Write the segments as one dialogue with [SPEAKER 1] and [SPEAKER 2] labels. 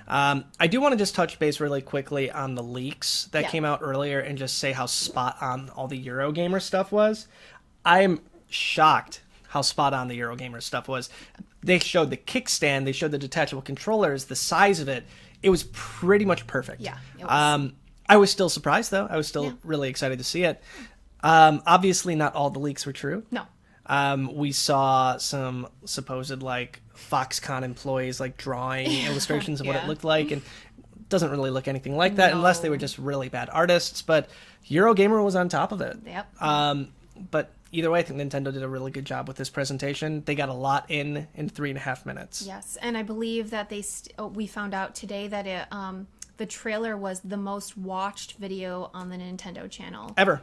[SPEAKER 1] I do want to just touch base really quickly on the leaks that came out earlier and just say how spot on all the Eurogamer stuff was. I am shocked how spot on the Eurogamer stuff was. They showed the kickstand, they showed the detachable controllers, the size of it. It was pretty much perfect.
[SPEAKER 2] Yeah. It was.
[SPEAKER 1] I was still surprised, though. I was still really excited to see it. Obviously, not all the leaks were true.
[SPEAKER 2] No.
[SPEAKER 1] We saw some supposed, like, Foxconn employees, like, drawing illustrations of what it looked like, and it doesn't really look anything like that unless they were just really bad artists, but Eurogamer was on top of it.
[SPEAKER 2] Yep.
[SPEAKER 1] But either way, I think Nintendo did a really good job with this presentation. They got a lot in 3.5 minutes.
[SPEAKER 2] Yes, and I believe that we found out today that the trailer was the most watched video on the Nintendo channel.
[SPEAKER 1] Ever.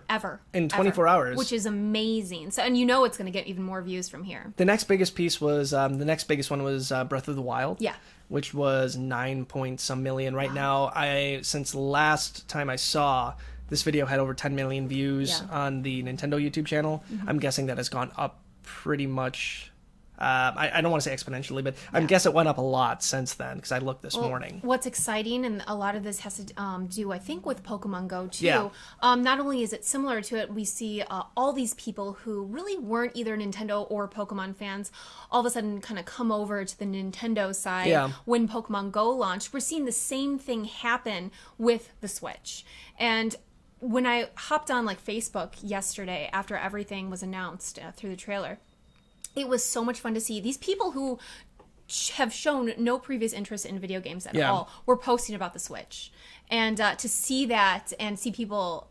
[SPEAKER 2] In
[SPEAKER 1] 24 hours.
[SPEAKER 2] Which is amazing. So, and it's going to get even more views from here.
[SPEAKER 1] The next biggest piece was, the next biggest one was Breath of the Wild.
[SPEAKER 2] Yeah.
[SPEAKER 1] Which was 9 point some million. Right now, since last time I saw, this video had over 10 million views on the Nintendo YouTube channel. Mm-hmm. I'm guessing that has gone up pretty much. I don't want to say exponentially, but I guess it went up a lot since then because I looked this morning.
[SPEAKER 2] What's exciting, and a lot of this has to do, I think, with Pokemon Go, too.
[SPEAKER 1] Yeah.
[SPEAKER 2] Not only is it similar to it, we see all these people who really weren't either Nintendo or Pokemon fans all of a sudden kind of come over to the Nintendo side when Pokemon Go launched. We're seeing the same thing happen with the Switch. And when I hopped on Facebook yesterday after everything was announced through the trailer, it was so much fun to see these people who have shown no previous interest in video games at all were posting about the Switch. And to see that and see people's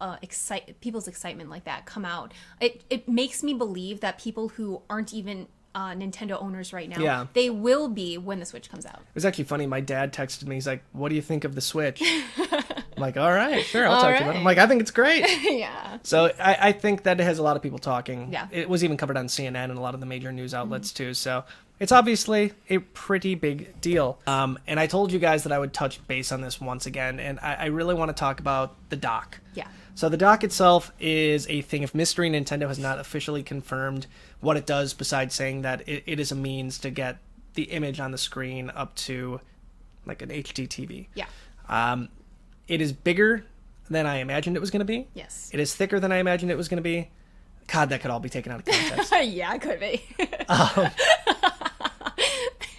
[SPEAKER 2] excitement like that come out, it makes me believe that people who aren't even Nintendo owners right now, they will be when the Switch comes out.
[SPEAKER 1] It was actually funny. My dad texted me. He's like, "What do you think of the Switch?" I'm like, all right, sure, I'll talk to you about it. I'm like, I think it's great.
[SPEAKER 2] Yeah.
[SPEAKER 1] So I think that it has a lot of people talking.
[SPEAKER 2] Yeah.
[SPEAKER 1] It was even covered on CNN and a lot of the major news outlets too. So it's obviously a pretty big deal. And I told you guys that I would touch base on this once again. And I really want to talk about the dock.
[SPEAKER 2] Yeah.
[SPEAKER 1] So the dock itself is a thing of mystery. Nintendo has not officially confirmed what it does besides saying that it is a means to get the image on the screen up to like an HD TV.
[SPEAKER 2] Yeah.
[SPEAKER 1] It is bigger than I imagined it was going to be.
[SPEAKER 2] Yes.
[SPEAKER 1] It is thicker than I imagined it was going to be. God, that could all be taken out of context.
[SPEAKER 2] Yeah, it could be.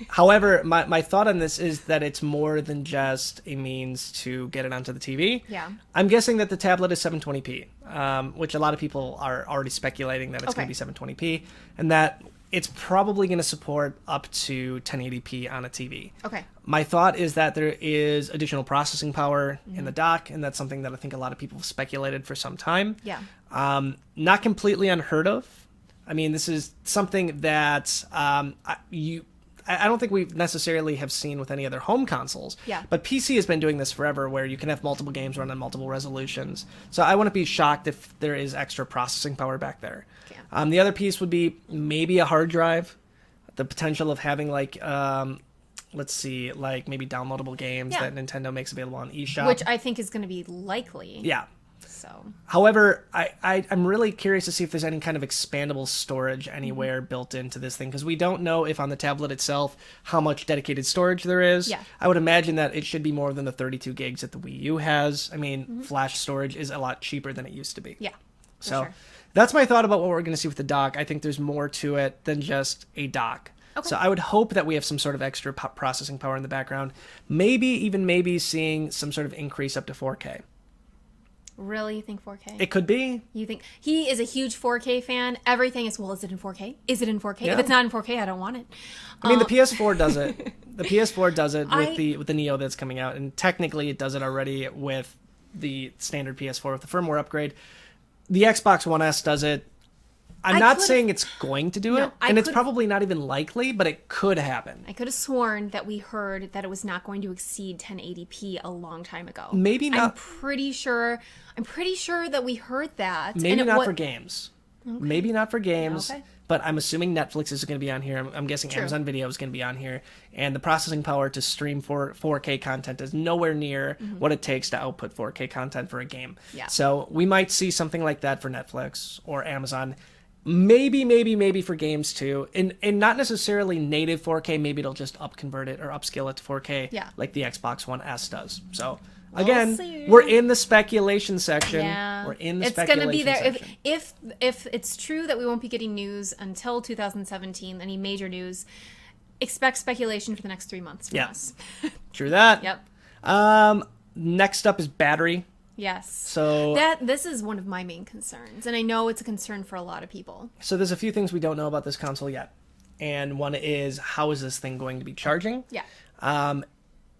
[SPEAKER 1] However, my thought on this is that it's more than just a means to get it onto the TV.
[SPEAKER 2] Yeah.
[SPEAKER 1] I'm guessing that the tablet is 720p, which a lot of people are already speculating that it's going to be 720p, and that it's probably going to support up to 1080p on a TV.
[SPEAKER 2] Okay.
[SPEAKER 1] My thought is that there is additional processing power in the dock, and that's something that I think a lot of people have speculated for some time.
[SPEAKER 2] Yeah.
[SPEAKER 1] Not completely unheard of. I mean, this is something that I don't think we necessarily have seen with any other home consoles.
[SPEAKER 2] Yeah.
[SPEAKER 1] But PC has been doing this forever, where you can have multiple games run on multiple resolutions. So I wouldn't be shocked if there is extra processing power back there.
[SPEAKER 2] Yeah.
[SPEAKER 1] The other piece would be maybe a hard drive, the potential of having like maybe downloadable games that Nintendo makes available on eShop,
[SPEAKER 2] which I think is going to be likely.
[SPEAKER 1] Yeah.
[SPEAKER 2] So.
[SPEAKER 1] However, I'm really curious to see if there's any kind of expandable storage anywhere built into this thing, because we don't know if on the tablet itself how much dedicated storage there is.
[SPEAKER 2] Yeah.
[SPEAKER 1] I would imagine that it should be more than the 32 gigs that the Wii U has. I mean, flash storage is a lot cheaper than it used to be.
[SPEAKER 2] Yeah.
[SPEAKER 1] So
[SPEAKER 2] sure.
[SPEAKER 1] That's my thought about what we're going to see with the dock. I think there's more to it than just a dock.
[SPEAKER 2] Okay.
[SPEAKER 1] So I would hope that we have some sort of extra processing power in the background. Maybe seeing some sort of increase up to 4K.
[SPEAKER 2] Really? You think 4K?
[SPEAKER 1] It could be.
[SPEAKER 2] You think he is a huge 4K fan? Everything is, well, is it in 4K? Is it in 4K?
[SPEAKER 1] Yeah.
[SPEAKER 2] If it's not in 4K, I don't want it.
[SPEAKER 1] I mean, the PS4 does it. The PS4 does it with the Neo that's coming out, and technically it does it already with the standard PS4 with the firmware upgrade. The Xbox One S does it. I'm not saying it's going to do it, and it's probably not even likely, but it could happen.
[SPEAKER 2] I could have sworn that we heard that it was not going to exceed 1080p a long time ago.
[SPEAKER 1] Maybe not.
[SPEAKER 2] I'm pretty sure that we heard that.
[SPEAKER 1] Maybe not for games. Okay. Maybe not for games.
[SPEAKER 2] Okay.
[SPEAKER 1] But I'm assuming Netflix is going to be on here. I'm guessing Amazon Video is going to be on here. And the processing power to stream 4K content is nowhere near what it takes to output 4K content for a game.
[SPEAKER 2] Yeah.
[SPEAKER 1] So we might see something like that for Netflix or Amazon. Maybe for games too, and not necessarily native 4K. Maybe it'll just upconvert it or upscale it to 4K, like the Xbox One S does. So again, we're in the speculation section.
[SPEAKER 2] Yeah.
[SPEAKER 1] We're in the
[SPEAKER 2] it's
[SPEAKER 1] speculation
[SPEAKER 2] gonna be there.
[SPEAKER 1] section.
[SPEAKER 2] If it's true that we won't be getting news until 2017, any major news, expect speculation for the next 3 months from us.
[SPEAKER 1] True that.
[SPEAKER 2] Yep.
[SPEAKER 1] Next up is battery.
[SPEAKER 2] Yes.
[SPEAKER 1] So
[SPEAKER 2] this is one of my main concerns, and I know it's a concern for a lot of people.
[SPEAKER 1] So there's a few things we don't know about this console yet. And one is, how is this thing going to be charging?
[SPEAKER 2] Yeah.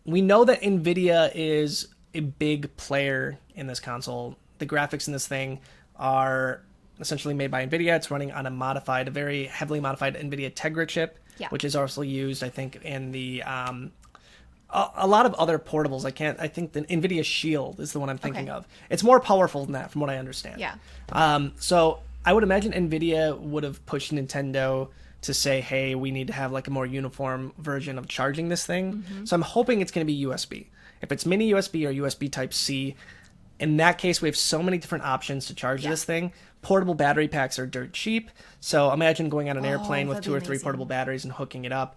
[SPEAKER 1] We know that NVIDIA is a big player in this console. The graphics in this thing are essentially made by NVIDIA. It's running on a very heavily modified NVIDIA Tegra chip, which is also used, I think, in the a lot of other portables. I think the NVIDIA Shield is the one I'm thinking of. It's more powerful than that, from what I understand.
[SPEAKER 2] Yeah.
[SPEAKER 1] So I would imagine NVIDIA would have pushed Nintendo to say, hey, we need to have like a more uniform version of charging this thing. So I'm hoping it's going to be USB. If it's mini USB or USB Type-C, in that case, we have so many different options to charge this thing. Portable battery packs are dirt cheap. So imagine going on an airplane with 2 or 3 portable batteries and hooking it up.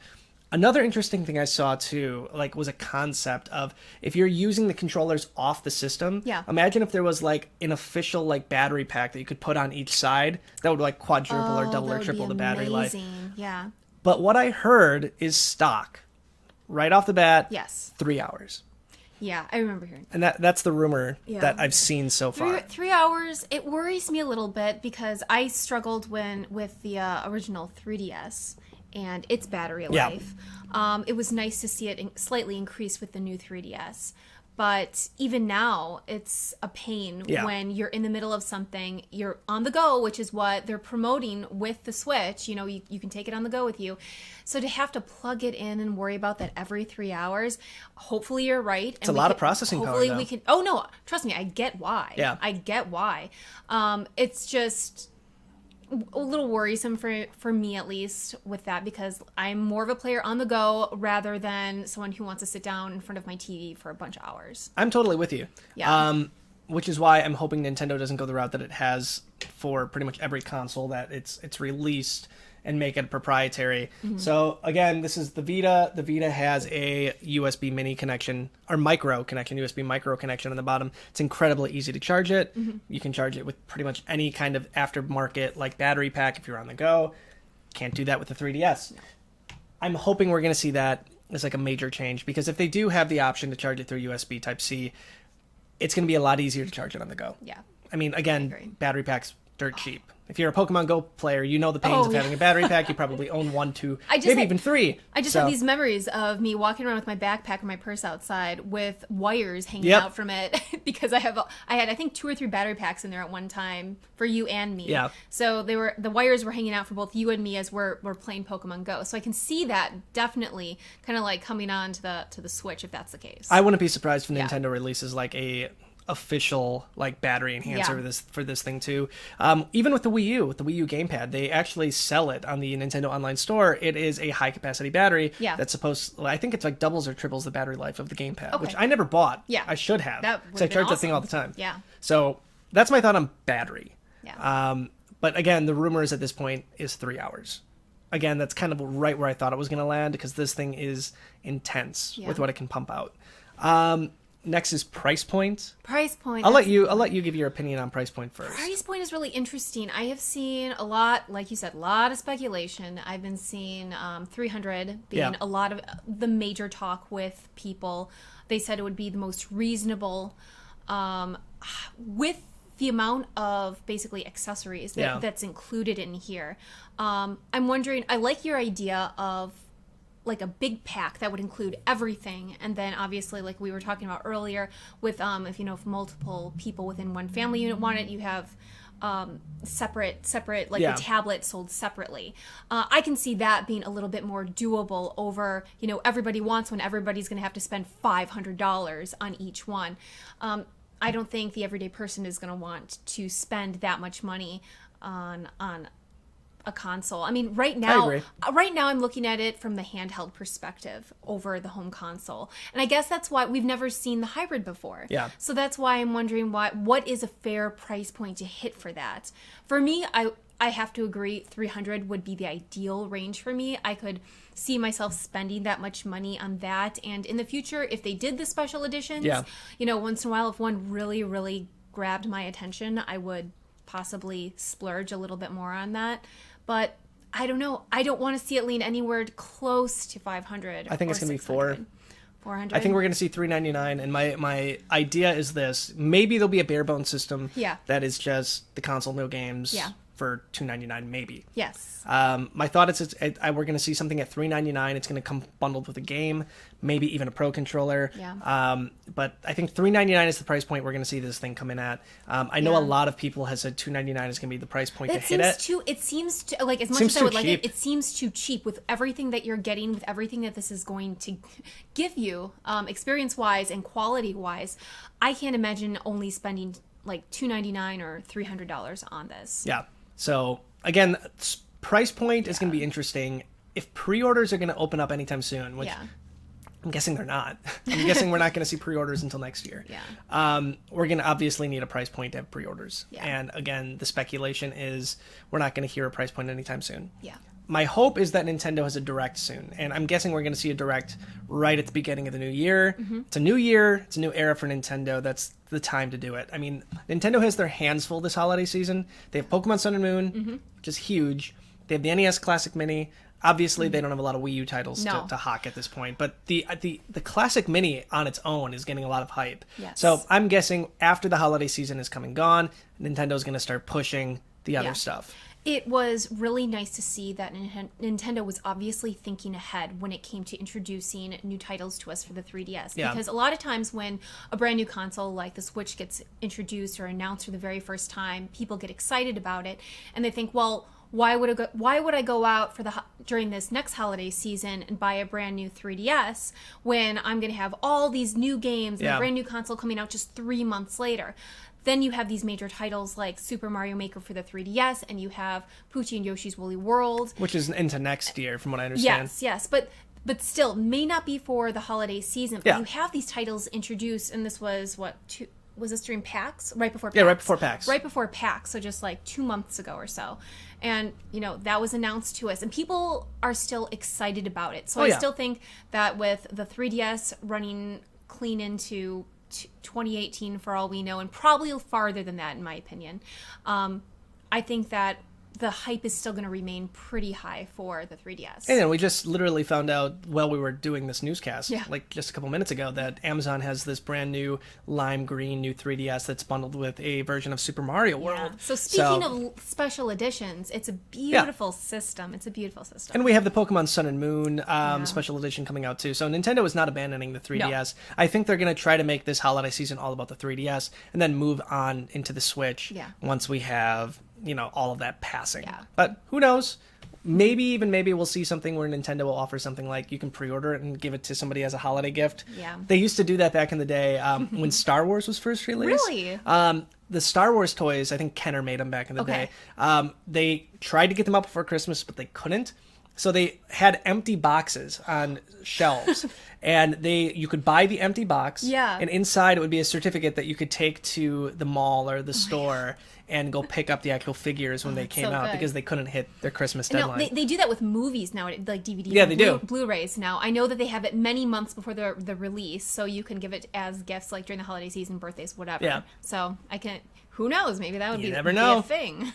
[SPEAKER 1] Another interesting thing I saw too, was a concept of, if you're using the controllers off the system, imagine if there was like an official like battery pack that you could put on each side that would like quadruple or double or triple the battery life.
[SPEAKER 2] Yeah.
[SPEAKER 1] But what I heard is stock, right off the bat. 3 hours.
[SPEAKER 2] Yeah, I remember hearing.
[SPEAKER 1] And that's the rumor that I've seen so far.
[SPEAKER 2] 3 hours. It worries me a little bit because I struggled with the original 3DS. And its battery life. It was nice to see it slightly increase with the new 3DS. But even now, it's a pain when you're in the middle of something, you're on the go, which is what they're promoting with the Switch. You know, you can take it on the go with you. So to have to plug it in and worry about that every 3 hours, hopefully you're right.
[SPEAKER 1] It's a lot of processing power,
[SPEAKER 2] Hopefully we can... Oh, no, trust me, I get why.
[SPEAKER 1] Yeah.
[SPEAKER 2] I get why. It's just... a little worrisome for me, at least, with that, because I'm more of a player on the go rather than someone who wants to sit down in front of my TV for a bunch of hours.
[SPEAKER 1] I'm totally with you.
[SPEAKER 2] Yeah.
[SPEAKER 1] Which is why I'm hoping Nintendo doesn't go the route that it has for pretty much every console that it's released and make it proprietary. So again, this is the Vita. The Vita has a USB mini connection or micro connection, USB micro connection on the bottom. It's incredibly easy to charge it. You can charge it with pretty much any kind of aftermarket like battery pack if you're on the go. Can't do that with the 3DS. I'm hoping we're going to see that as like a major change, because if they do have the option to charge it through USB Type-C, it's going to be a lot easier to charge it on the go.
[SPEAKER 2] Yeah.
[SPEAKER 1] I mean, again, battery packs, dirt cheap. If you're a Pokemon Go player, you know the pains of having a battery pack. You probably own 1, 2, maybe even 3.
[SPEAKER 2] I just have these memories of me walking around with my backpack and my purse outside with wires hanging out from it because I had I think 2 or 3 battery packs in there at one time for you and me.
[SPEAKER 1] Yeah.
[SPEAKER 2] So the wires were hanging out for both you and me as we're playing Pokemon Go. So I can see that definitely kind of like coming on to the Switch if that's the case.
[SPEAKER 1] I wouldn't be surprised if Nintendo releases like a official like battery enhancer for this thing too. Even with the Wii U gamepad, they actually sell it on the Nintendo Online Store. It is a high capacity battery that's supposed, I think it's like doubles or tribbles the battery life of the gamepad, which I never bought. I should have, because I charge that thing all the time. So that's my thought on battery. But again, the rumors at this point is 3 hours. Again, that's kind of right where I thought it was going to land, because this thing is intense with what it can pump out. Next is price point.
[SPEAKER 2] Price point.
[SPEAKER 1] I'll let you give your opinion on price point first.
[SPEAKER 2] Price point is really interesting. I have seen a lot, like you said, a lot of speculation. I've been seeing 300 being a lot of the major talk with people. They said it would be the most reasonable with the amount of basically accessories that's included in here. I'm wondering, I like your idea of like a big pack that would include everything, and then obviously like we were talking about earlier with if multiple people within one family unit want it, you have separate like the tablet sold separately. I can see that being a little bit more doable over everybody wants one, everybody's gonna have to spend $500 on each one. I don't think the everyday person is gonna want to spend that much money on a console. I mean, right now I'm looking at it from the handheld perspective over the home console. And I guess that's why we've never seen the hybrid before. Yeah. So that's why I'm wondering what is a fair price point to hit for that. For me, I have to agree, 300 would be the ideal range for me. I could see myself spending that much money on that. And in the future, if they did the special editions, once in a while, if one really, really grabbed my attention, I would possibly splurge a little bit more on that. But I don't know. I don't want to see it lean anywhere close to 500.
[SPEAKER 1] I think it's going to be 400. I think we're going to see $399, and my idea is this. Maybe there'll be a bare bones system that is just the console, no games for $299, maybe.
[SPEAKER 2] Yes.
[SPEAKER 1] My thought is we're going to see something at $399. It's going to come bundled with a game, maybe even a Pro controller.
[SPEAKER 2] Yeah.
[SPEAKER 1] But I think $399 is the price point we're going to see this thing come in at. I know a lot of people have said $299 is going to be the price point to hit it.
[SPEAKER 2] It seems too, like, as much as I would like it, it seems too cheap with everything that you're getting, with everything that this is going to give you, experience-wise and quality-wise. I can't imagine only spending like $299 or $300 on this.
[SPEAKER 1] Yeah. So, again, price point is going to be interesting. If pre-orders are going to open up anytime soon, which I'm guessing they're not. I'm guessing we're not going to see pre-orders until next year.
[SPEAKER 2] Yeah.
[SPEAKER 1] We're going to obviously need a price point to have pre-orders.
[SPEAKER 2] Yeah.
[SPEAKER 1] And, again, the speculation is we're not going to hear a price point anytime soon.
[SPEAKER 2] Yeah.
[SPEAKER 1] My hope is that Nintendo has a Direct soon, and I'm guessing we're going to see a Direct right at the beginning of the new year. Mm-hmm. It's a new year. It's a new era for Nintendo. That's the time to do it. I mean, Nintendo has their hands full this holiday season. They have Pokemon Sun and Moon, which is huge. They have the NES Classic Mini. Obviously, they don't have a lot of Wii U titles to hawk at this point, but the Classic Mini on its own is getting a lot of hype.
[SPEAKER 2] Yes.
[SPEAKER 1] So I'm guessing after the holiday season is come and gone, Nintendo's going to start pushing the other stuff.
[SPEAKER 2] It was really nice to see that Nintendo was obviously thinking ahead when it came to introducing new titles to us for the 3DS.
[SPEAKER 1] Yeah.
[SPEAKER 2] Because a lot of times when a brand new console like the Switch gets introduced or announced for the very first time, people get excited about it and they think, well, why would I go out during this next holiday season and buy a brand new 3DS when I'm going to have all these new games and a brand new console coming out just 3 months later? Then you have these major titles like Super Mario Maker for the 3DS, and you have Poochie and Yoshi's Woolly World,
[SPEAKER 1] which is into next year, from what I understand.
[SPEAKER 2] Yes, but still may not be for the holiday season. But you have these titles introduced, and this was was this during PAX? Right before PAX.
[SPEAKER 1] Yeah, right before PAX.
[SPEAKER 2] Right before PAX, so just like 2 months ago or so. And, that was announced to us. And people are still excited about it. So I still think that with the 3DS running clean into 2018 for all we know, and probably farther than that in my opinion, I think that the hype is still going to remain pretty high for the 3DS.
[SPEAKER 1] And we just literally found out while we were doing this newscast, like just a couple minutes ago, that Amazon has this brand new lime green new 3DS that's bundled with a version of Super Mario World.
[SPEAKER 2] So speaking of special editions, it's a beautiful system. It's a beautiful system.
[SPEAKER 1] And we have the Pokemon Sun and Moon special edition coming out too. So Nintendo is not abandoning the 3DS. No. I think they're going to try to make this holiday season all about the 3DS and then move on into the Switch once we have all of that passing.
[SPEAKER 2] Yeah.
[SPEAKER 1] But who knows? Maybe we'll see something where Nintendo will offer something like you can pre-order it and give it to somebody as a holiday gift.
[SPEAKER 2] Yeah.
[SPEAKER 1] They used to do that back in the day when Star Wars was first released.
[SPEAKER 2] Really?
[SPEAKER 1] The Star Wars toys, I think Kenner made them back in the day. They tried to get them out before Christmas, but they couldn't. So they had empty boxes on shelves, and you could buy the empty box, and inside it would be a certificate that you could take to the mall or the store and go pick up the actual figures when they came out because they couldn't hit their Christmas deadline.
[SPEAKER 2] No, they do that with movies now, like DVDs.
[SPEAKER 1] Yeah, they do.
[SPEAKER 2] Blu-rays now. I know that they have it many months before the release, so you can give it as gifts, like during the holiday season, birthdays, whatever.
[SPEAKER 1] Yeah.
[SPEAKER 2] So who knows? Maybe that would be
[SPEAKER 1] a
[SPEAKER 2] thing.